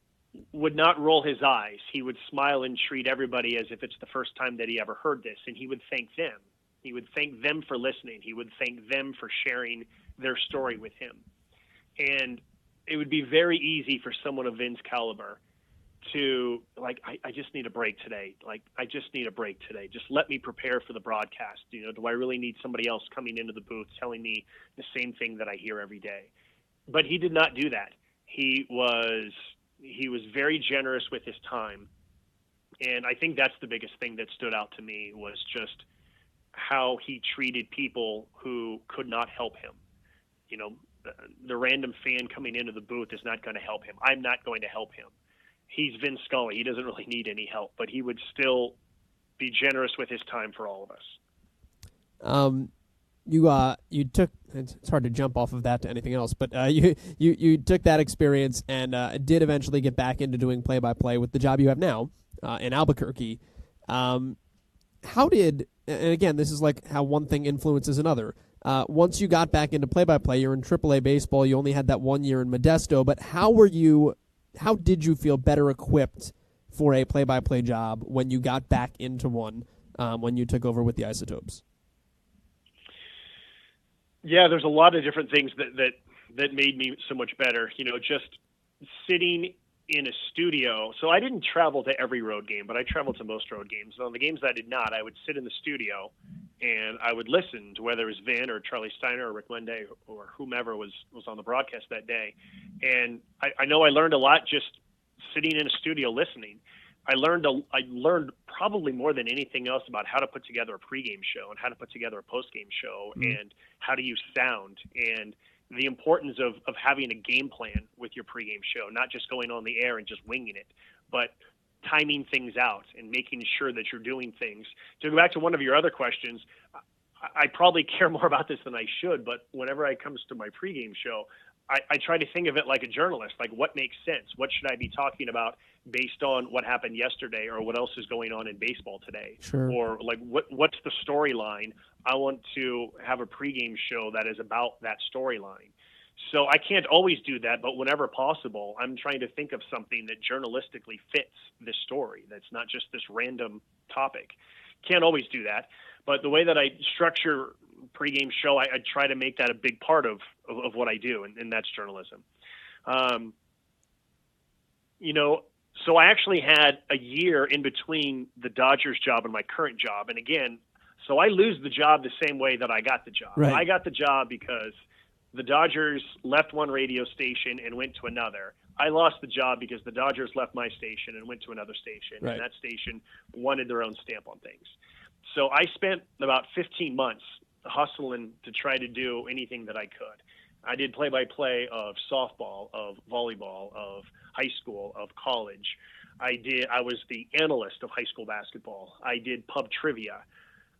would not roll his eyes. He would smile and treat everybody as if it's the first time that he ever heard this, and he would thank them. He would thank them for listening. He would thank them for sharing their story with him. And it would be very easy for someone of Vin's caliber to, like, I just need a break today. Like, I just need a break today. Just let me prepare for the broadcast. You know, do I really need somebody else coming into the booth telling me the same thing that I hear every day? But he did not do that. He was very generous with his time. And I think that's the biggest thing that stood out to me, was just how he treated people who could not help him. You know, the random fan coming into the booth is not going to help him. I'm not going to help him. He's Vin Scully. He doesn't really need any help, but he would still be generous with his time for all of us. You took, it's hard to jump off of that to anything else, but you took that experience and did eventually get back into doing play-by-play with the job you have now in Albuquerque. How did, and again, this is like how one thing influences another. Once you got back into play-by-play, you're in AAA baseball. You only had that 1 year in Modesto, but how did you feel better equipped for a play-by-play job when you got back into one, when you took over with the Isotopes? Yeah, there's a lot of different things that made me so much better. You know, just sitting in a studio. So I didn't travel to every road game, but I traveled to most road games. And on the games that I did not, I would sit in the studio and I would listen to whether it was Vin or Charlie Steiner or Rick Monday or whomever was on the broadcast that day. And I know I learned a lot just sitting in a studio listening. I learned probably more than anything else about how to put together a pregame show and how to put together a postgame show and how to use sound and the importance of having a game plan with your pregame show, not just going on the air and just winging it, but timing things out and making sure that you're doing things. To go back to one of your other questions, I probably care more about this than I should, but whenever it comes to my pregame show, I try to think of it like a journalist, like what makes sense? What should I be talking about based on what happened yesterday or what else is going on in baseball today? Sure. Or like what's the storyline? I want to have a pregame show that is about that storyline. So I can't always do that, but whenever possible, I'm trying to think of something that journalistically fits this story. That's not just this random topic. Can't always do that, but the way that I structure pregame show, I try to make that a big part of what I do, and that's journalism. You know, so I actually had a year in between the Dodgers job and my current job, and again, so I lose the job the same way that I got the job. Right. I got the job because the Dodgers left one radio station and went to another. I lost the job because the Dodgers left my station and went to another station, right. And that station wanted their own stamp on things. So I spent about 15 months hustling to try to do anything that I could. I did play-by-play of softball, of volleyball, of high school, of college. I was the analyst of high school basketball. I did pub trivia.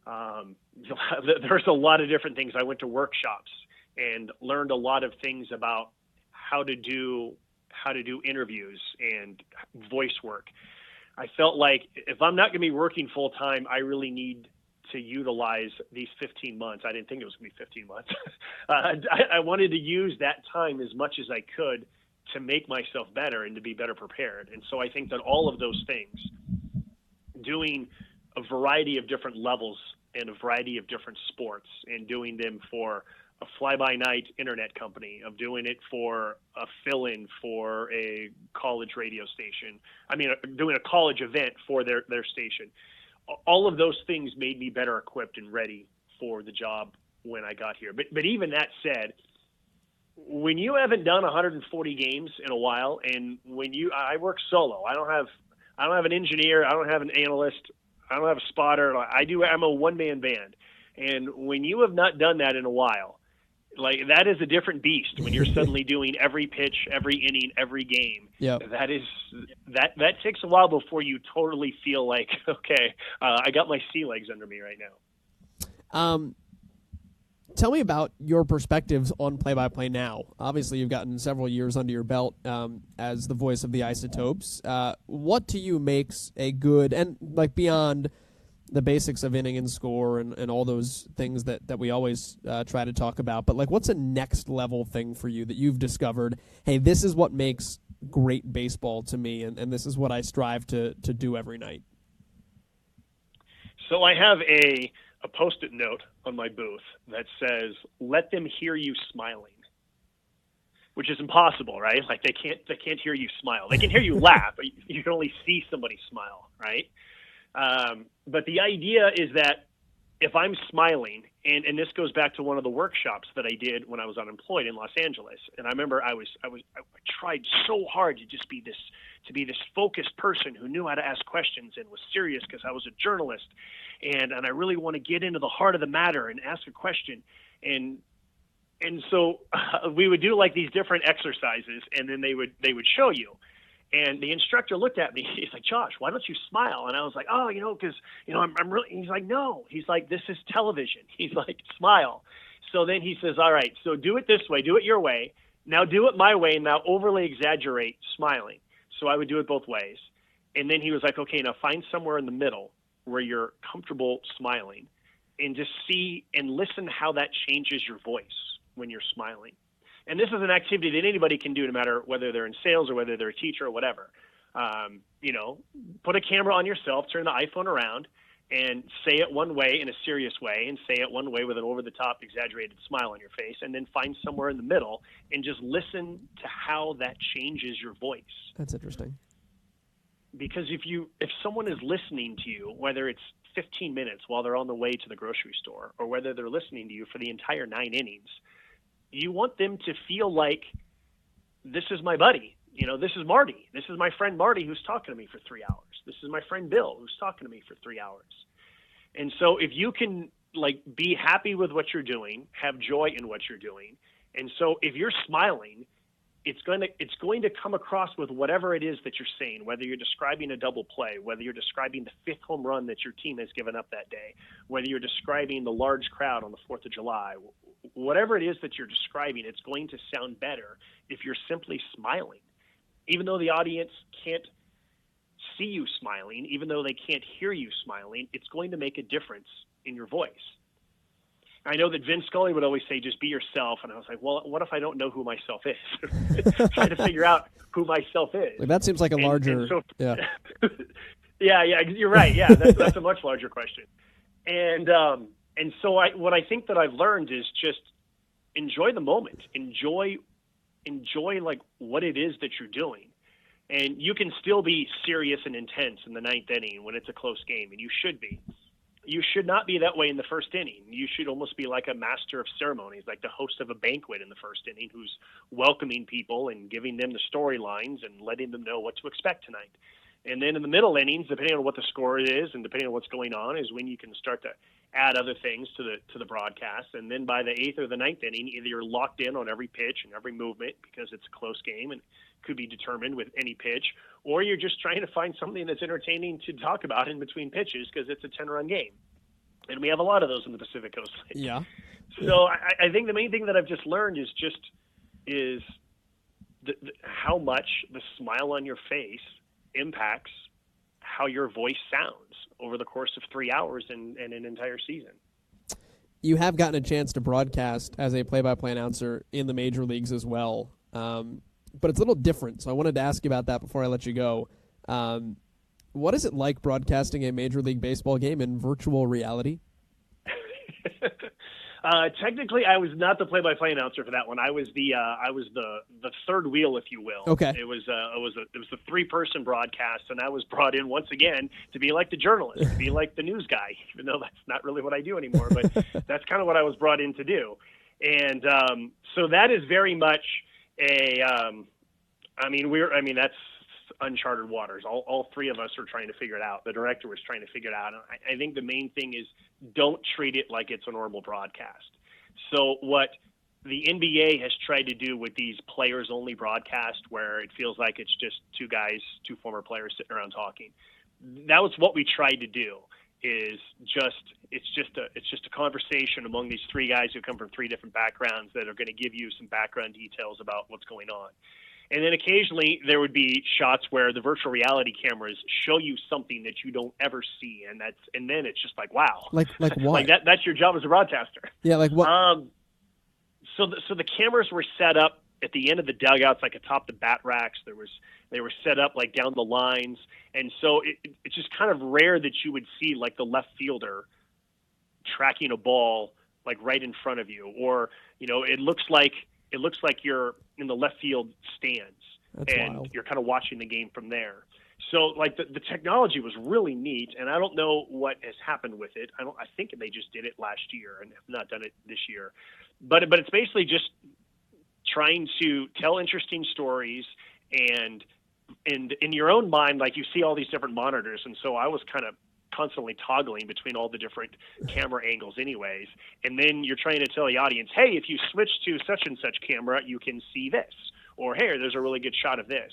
There's a lot of different things. I went to workshops and learned a lot of things about how to do interviews and voice work. I felt like if I'm not going to be working full time, I really need to utilize these 15 months. I didn't think it was going to be 15 months. I wanted to use that time as much as I could to make myself better and to be better prepared. And so I think that all of those things, doing a variety of different levels and a variety of different sports and doing them for a fly-by-night internet company, of doing it for a fill-in for a college radio station. I mean, doing a college event for their station. All of those things made me better equipped and ready for the job when I got here. But even that said, when you haven't done 140 games in a while, and I work solo. I don't have an engineer. I don't have an analyst. I don't have a spotter. I'm a one-man band. And when you have not done that in a while, like, that is a different beast when you're suddenly doing every pitch, every inning, every game. Yep. That takes a while before you totally feel like, okay, I got my sea legs under me right now. Tell me about your perspectives on play-by-play now. Obviously, you've gotten several years under your belt as the voice of the Isotopes. What to you makes a good, and like beyond the basics of inning and score and all those things that we always try to talk about, but like, what's a next level thing for you that you've discovered? Hey, this is what makes great baseball to me, and this is what I strive to do every night. So I have a a Post-it note on my booth that says, "Let them hear you smiling," which is impossible, right? Like they can't hear you smile. They can hear you laugh, but you can only see somebody smile, right? But the idea is that if I'm smiling, and this goes back to one of the workshops that I did when I was unemployed in Los Angeles, and I remember I tried so hard to just be this focused person who knew how to ask questions and was serious because I was a journalist, and I really want to get into the heart of the matter and ask a question, and so we would do like these different exercises, and then they would show you. And the instructor looked at me. He's like, "Josh, why don't you smile?" And I was like, "Oh, because I'm really." He's like, "No." He's like, "This is television." He's like, "Smile." So then he says, "All right, so do it this way, do it your way. Now do it my way, and now overly exaggerate smiling." So I would do it both ways. And then he was like, "Okay, now find somewhere in the middle where you're comfortable smiling, and just see and listen how that changes your voice when you're smiling." And this is an activity that anybody can do, no matter whether they're in sales or whether they're a teacher or whatever. Put a camera on yourself, turn the iPhone around, and say it one way in a serious way, and say it one way with an over-the-top, exaggerated smile on your face, and then find somewhere in the middle and just listen to how that changes your voice. That's interesting. Because if someone is listening to you, whether it's 15 minutes while they're on the way to the grocery store, or whether they're listening to you for the entire 9 innings, you want them to feel like, this is my buddy. This is Marty. This is my friend Marty who's talking to me for 3 hours. This is my friend Bill who's talking to me for 3 hours. And so if you can be happy with what you're doing, have joy in what you're doing. And so if you're smiling, it's going to come across with whatever it is that you're saying, whether you're describing a double play, whether you're describing the 5th home run that your team has given up that day, whether you're describing the large crowd on the 4th of July, whatever it is that you're describing, it's going to sound better if you're simply smiling. Even though the audience can't see you smiling, even though they can't hear you smiling, it's going to make a difference in your voice. I know that Vin Scully would always say, "Just be yourself." And I was like, well, what if I don't know who myself is? Trying to figure out who myself is. That seems like a larger... yeah. yeah, you're right. Yeah, that's a much larger question. And so what I think that I've learned is just enjoy the moment. Enjoy what it is that you're doing. And you can still be serious and intense in the 9th inning when it's a close game, and you should be. You should not be that way in the 1st inning. You should almost be like a master of ceremonies, like the host of a banquet in the 1st inning, who's welcoming people and giving them the storylines and letting them know what to expect tonight. And then in the middle innings, depending on what the score is and depending on what's going on, is when you can start to add other things to the broadcast. And then by the 8th or the 9th inning, either you're locked in on every pitch and every movement because it's a close game and could be determined with any pitch, or you're just trying to find something that's entertaining to talk about in between pitches because it's a 10-run game. And we have a lot of those in the Pacific Coast League. Yeah. So I think the main thing that I've just learned is how much the smile on your face impacts how your voice sounds over the course of 3 hours and an entire season. You have gotten a chance to broadcast as a play-by-play announcer in the major leagues as well, but it's a little different, so I wanted to ask you about that before I let you go. What is it like broadcasting a Major League Baseball game in virtual reality? Technically, I was not the play-by-play announcer for that one. I was the third wheel, if you will. Okay. It was the 3-person broadcast, and I was brought in once again to be like the journalist, to be like the news guy, even though that's not really what I do anymore. But that's kind of what I was brought in to do, and so that is very much that's uncharted waters. All 3 of us are trying to figure it out. The director was trying to figure it out. I think the main thing is don't treat it like it's a normal broadcast. So what the NBA has tried to do with these players-only broadcasts, where it feels like it's just 2 guys, 2 former players sitting around talking, that was what we tried to do. It's just a conversation among these 3 guys who come from 3 different backgrounds that are going to give you some background details about what's going on. And then occasionally there would be shots where the virtual reality cameras show you something that you don't ever see, and then it's just like, wow, like what? Like that's your job as a broadcaster. Yeah, like what? So the cameras were set up at the end of the dugouts, like atop the bat racks. They were set up like down the lines, and so it's just kind of rare that you would see like the left fielder tracking a ball like right in front of you, or it looks like you're in the left field stands. That's and wild. You're kind of watching the game from there. So like the technology was really neat, and I don't know what has happened with it. I think they just did it last year and have not done it this year. But it's basically just trying to tell interesting stories, and in your own mind, like you see all these different monitors, and so I was kind of constantly toggling between all the different camera angles anyways, and then you're trying to tell the audience, hey, if you switch to such and such camera, you can see this, or hey, there's a really good shot of this,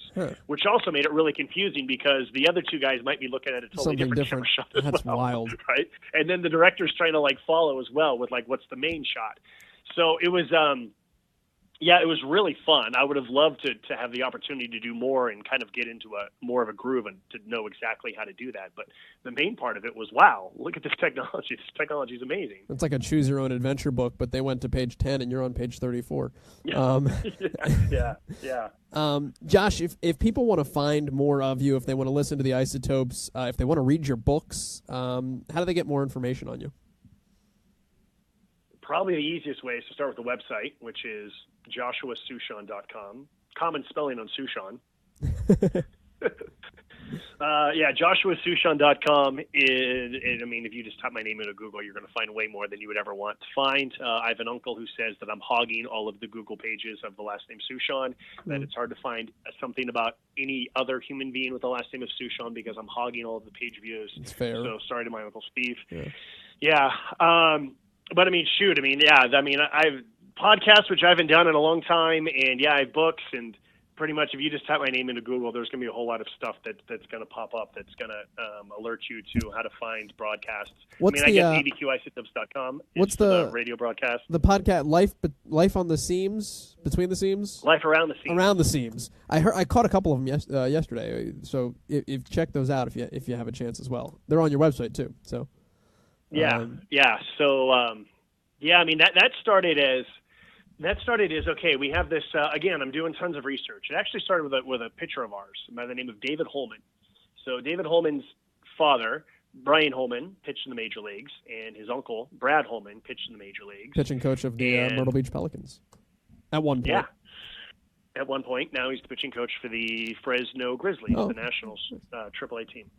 which also made it really confusing because the other two guys might be looking at a totally different camera shot as That's well, wild. right? And then the director's trying to like follow as well with like what's the main shot. So it was it was really fun. I would have loved to have the opportunity to do more and kind of get into more of a groove and to know exactly how to do that. But the main part of it was, wow, look at this technology. This technology is amazing. It's like a choose your own adventure book, but they went to page 10 and you're on page 34. Yeah. Josh, if people want to find more of you, if they want to listen to the Isotopes, if they want to read your books, how do they get more information on you? Probably the easiest way is to start with the website, which is joshuasuchon.com. Common spelling on Suchon. joshuasuchon.com is, I mean, if you just type my name into Google, you're going to find way more than you would ever want to find. I have an uncle who says that I'm hogging all of the Google pages of the last name Suchon, that it's hard to find something about any other human being with the last name of Suchon because I'm hogging all of the page views. It's fair. So sorry to my Uncle Steve. Yeah. But I mean, I've podcasts, which I haven't done in a long time, and I have books, and pretty much if you just type my name into Google, there's going to be a whole lot of stuff that's going to pop up that's going to alert you to how to find broadcasts. I guess abqisotopes.com. What's the radio broadcast? The podcast Life on the Seams, Between the Seams? Life Around the Seams. Around the Seams. I caught a couple of them yesterday, so if check those out if you have a chance as well. They're on your website too, so. That started as okay. We have this again. I'm doing tons of research. It actually started with a pitcher of ours by the name of David Holman. So David Holman's father, Brian Holman, pitched in the major leagues, and his uncle, Brad Holman, pitched in the major leagues. Pitching coach of the Myrtle Beach Pelicans. At one point. Yeah. At one point. Now he's the pitching coach for the Fresno Grizzlies, the Nationals AAA team.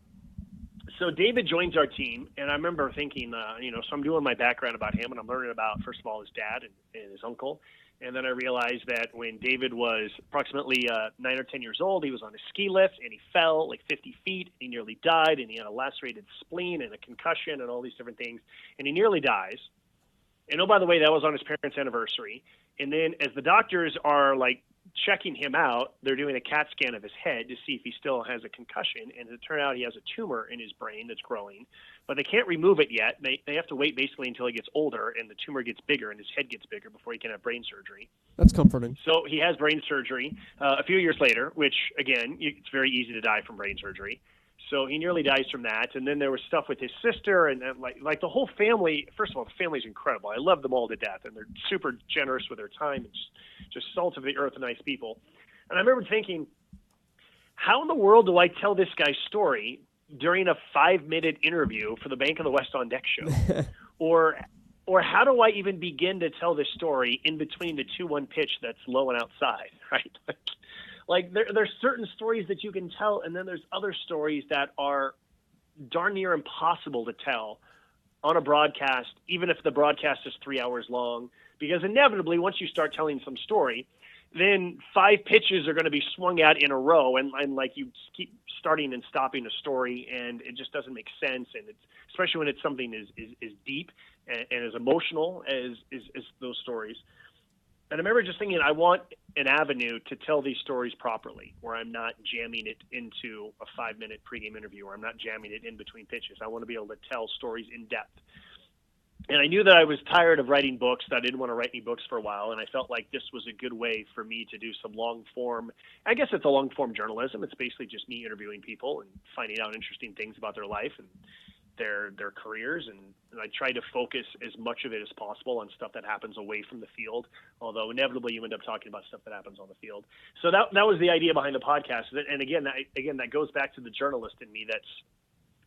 So David joins our team, and I remember thinking, so I'm doing my background about him, and I'm learning about, first of all, his dad and his uncle. And then I realized that when David was approximately 9 or 10 years old, he was on a ski lift, and he fell like 50 feet, and he nearly died, and he had a lacerated spleen and a concussion and all these different things, and he nearly dies. And, oh, by the way, that was on his parents' anniversary. And then as the doctors are, like, checking him out, they're doing a CAT scan of his head to see if he still has a concussion, and it turned out he has a tumor in his brain that's growing, but they can't remove it yet. They have to wait basically until he gets older and the tumor gets bigger and his head gets bigger before he can have brain surgery. That's comforting. So he has brain surgery a few years later, which, again, it's very easy to die from brain surgery. So he nearly dies from that. And then there was stuff with his sister and like the whole family. First of all, the family's incredible. I love them all to death, and they're super generous with their time and just salt of the earth, nice people. And I remember thinking, how in the world do I tell this guy's story during a 5-minute interview for the Bank of the West on Deck show? or how do I even begin to tell this story in between the 2-1 pitch that's low and outside, right? Like there's certain stories that you can tell, and then there's other stories that are darn near impossible to tell on a broadcast, even if the broadcast is 3 hours long, because inevitably once you start telling some story, then 5 pitches are going to be swung out in a row, and like you keep starting and stopping a story, and it just doesn't make sense, and it's especially when it's something as deep and as emotional as those stories. And I remember just thinking, I want an avenue to tell these stories properly, where I'm not jamming it into a 5-minute pregame interview, or I'm not jamming it in between pitches. I want to be able to tell stories in depth. And I knew that I was tired of writing books, that I didn't want to write any books for a while, and I felt like this was a good way for me to do some long-form, I guess it's a long-form journalism. It's basically just me interviewing people and finding out interesting things about their life and their careers, and I try to focus as much of it as possible on stuff that happens away from the field, although inevitably you end up talking about stuff that happens on the field. So that was the idea behind the podcast. And again, that goes back to the journalist in me that's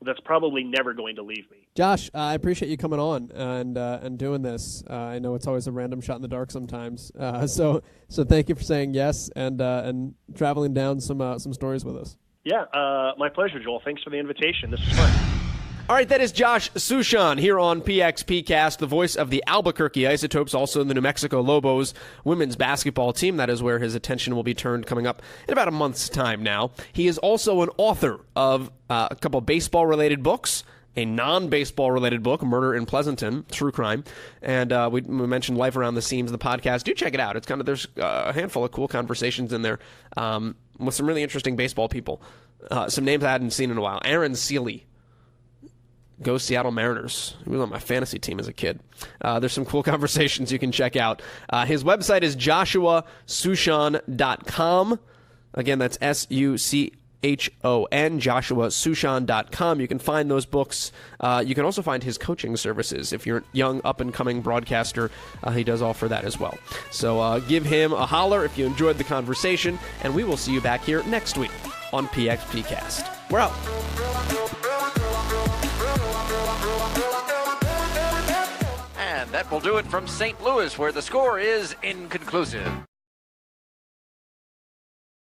that's probably never going to leave me. Josh, I appreciate you coming on and doing this. I know it's always a random shot in the dark sometimes. So thank you for saying yes and traveling down some stories with us. Yeah, my pleasure, Joel. Thanks for the invitation. This was fun. All right, that is Josh Suchon here on PXPcast, the voice of the Albuquerque Isotopes, also in the New Mexico Lobos women's basketball team. That is where his attention will be turned coming up in about a month's time now. He is also an author of a couple baseball-related books, a non-baseball-related book, Murder in Pleasanton, true crime, and we mentioned Life Around the Seams, the podcast. Do check it out. It's there's a handful of cool conversations in there with some really interesting baseball people. Some names I hadn't seen in a while. Aaron Seeley. Go Seattle Mariners. He was on my fantasy team as a kid. There's some cool conversations you can check out. His website is joshuasuchon.com. Again, that's Suchon, joshuasuchon.com. You can find those books. You can also find his coaching services. If you're a young, up-and-coming broadcaster, he does offer that as well. So give him a holler if you enjoyed the conversation, and we will see you back here next week on PXPcast. We're out. And that will do it from St. Louis, where the score is inconclusive.